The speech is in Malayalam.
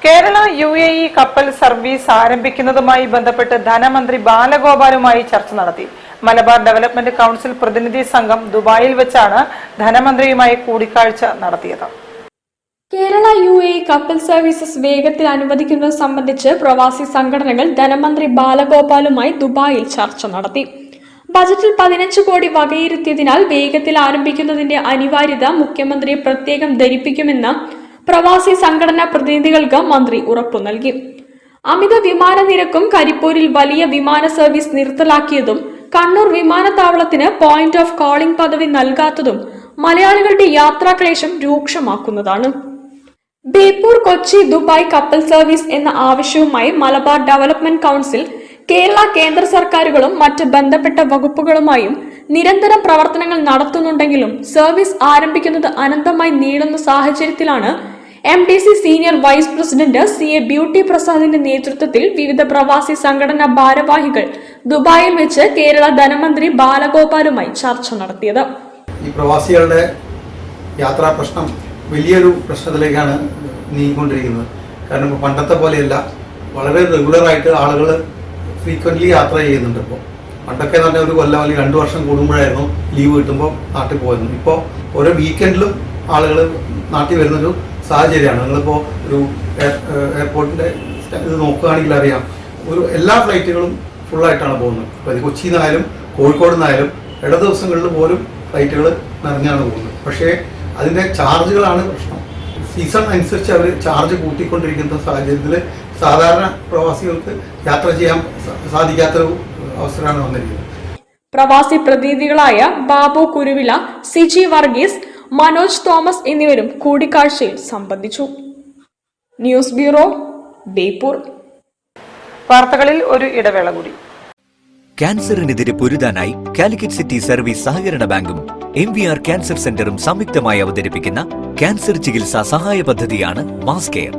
കേരള UAE കപ്പൽ സർവീസ് ആരംഭിക്കുന്നതുമായി ബന്ധപ്പെട്ട് ധനമന്ത്രി ബാലഗോപാലുമായി ചർച്ച നടത്തി. മലബാർ ഡെവലപ്മെന്റ് കൗൺസിൽ പ്രതിനിധി സംഘം ദുബായിൽ വെച്ചാണ് ധനമന്ത്രിയുമായി കൂടിക്കാഴ്ച നടത്തിയത്. കേരള UAE കപ്പൽ സർവീസസ് വേഗത്തിൽ അനുവദിക്കുന്നത് സംബന്ധിച്ച് പ്രവാസി സംഘടനകൾ ധനമന്ത്രി ബാലഗോപാലുമായി ദുബായിൽ ചർച്ച നടത്തി. ബജറ്റിൽ 15 കോടി വകയിരുത്തിയതിനാൽ വേഗത്തിൽ ആരംഭിക്കുന്നതിന്റെ അനിവാര്യത മുഖ്യമന്ത്രിയെ പ്രത്യേകം ധരിപ്പിക്കുമെന്ന് പ്രവാസി സംഘടനാ പ്രതിനിധികൾക്ക് മന്ത്രി ഉറപ്പു നൽകി. അമിത വിമാന നിരക്കും കരിപ്പൂരിൽ വലിയ വിമാന സർവീസ് നിർത്തലാക്കിയതും കണ്ണൂർ വിമാനത്താവളത്തിന് പോയിന്റ് ഓഫ് കോളിംഗ് പദവി നൽകാത്തതും മലയാളികളുടെ യാത്രാക്ലേശം രൂക്ഷമാക്കുന്നതാണ്. ബേപ്പൂർ കൊച്ചി ദുബായ് കപ്പൽ സർവീസ് എന്ന ആവശ്യവുമായി മലബാർ ഡെവലപ്മെന്റ് കൗൺസിൽ കേരള കേന്ദ്ര സർക്കാരുകളും മറ്റ് ബന്ധപ്പെട്ട വകുപ്പുകളുമായും നിരന്തരം പ്രവർത്തനങ്ങൾ നടത്തുന്നുണ്ടെങ്കിലും സർവീസ് ആരംഭിക്കുന്നത് അനന്തമായി നീളുന്ന സാഹചര്യത്തിലാണ് MDC senior vice president CA beauty പ്രസാദിന്റെ നേതൃത്വത്തിൽ വിവിധ പ്രവാസി സംഘടനാ ഭാരവാഹികൾ ദുബായിൽ വെച്ച് കേരള ധനമന്ത്രി ബാലഗോപാലുമായി ചർച്ച നടത്തിയത്. ഈ പ്രവാസികളുടെ യാത്രാ പ്രശ്നം വലിയൊരു പ്രശ്നത്തിലേക്കാണ് നീങ്ങിക്കൊണ്ടിരിക്കുന്നത്. കാരണം ഇപ്പോൾ പണ്ടത്തെ പോലെയല്ല, വളരെ റെഗുലറായിട്ട് ആളുകൾ ഫ്രീക്വൻ്റ്ലി യാത്ര ചെയ്യുന്നുണ്ട്. ഇപ്പോൾ പണ്ടൊക്കെ തന്നെ ഒരു കൊല്ലം അല്ലെങ്കിൽ 2 വർഷം കൂടുമ്പോഴായിരുന്നു ലീവ് കിട്ടുമ്പോൾ നാട്ടിൽ പോയിരുന്നു. ഇപ്പോൾ ഓരോ വീക്കെൻഡിലും ആളുകൾ നാട്ടിൽ വരുന്നൊരു സാഹചര്യമാണ്. നിങ്ങളിപ്പോൾ ഒരു എയർപോർട്ടിൻ്റെ ഇത് നോക്കുകയാണെങ്കിൽ അറിയാം, എല്ലാ ഫ്ലൈറ്റുകളും ഫുള്ളായിട്ടാണ് പോകുന്നത്. അപ്പോൾ കൊച്ചിയിൽ നിന്നായാലും കോഴിക്കോട് നിന്നായാലും ഇട ദിവസങ്ങളിൽ പോലും ഫ്ലൈറ്റുകൾ നിറഞ്ഞാണ് പോകുന്നത്. പക്ഷേ അതിൻ്റെ ചാർജുകളാണ് പ്രശ്നം. സീസൺ അനുസരിച്ച് അവർ ചാർജ് കൂട്ടിക്കൊണ്ടിരിക്കുന്ന സാഹചര്യത്തിൽ സാധാരണ പ്രവാസികൾക്ക് യാത്ര ചെയ്യാൻ സാധിക്കാത്തൊരു അവസരമാണ് വന്നിരിക്കുന്നത്. പ്രവാസി പ്രതിനിധികളായ ബാബു കുരുവില, സിജി വർഗീസ്, മനോജ് തോമസ് എന്നിവരും കൂടിക്കാഴ്ചയിൽ സംബന്ധിച്ചു. News bureau, Beypore. വാർത്തകളിൽ ഒരു ഇടവേള കൂടി. ക്യാൻസറിനെതിരെ പൊരുതാനായി കാലിക്കറ്റ് സിറ്റി സർവീസ് സഹകരണ ബാങ്കും MVR ക്യാൻസർ സെന്ററും സംയുക്തമായി അവതരിപ്പിക്കുന്ന ക്യാൻസർ ചികിത്സാ സഹായ പദ്ധതിയാണ് മാസ് കെയർ.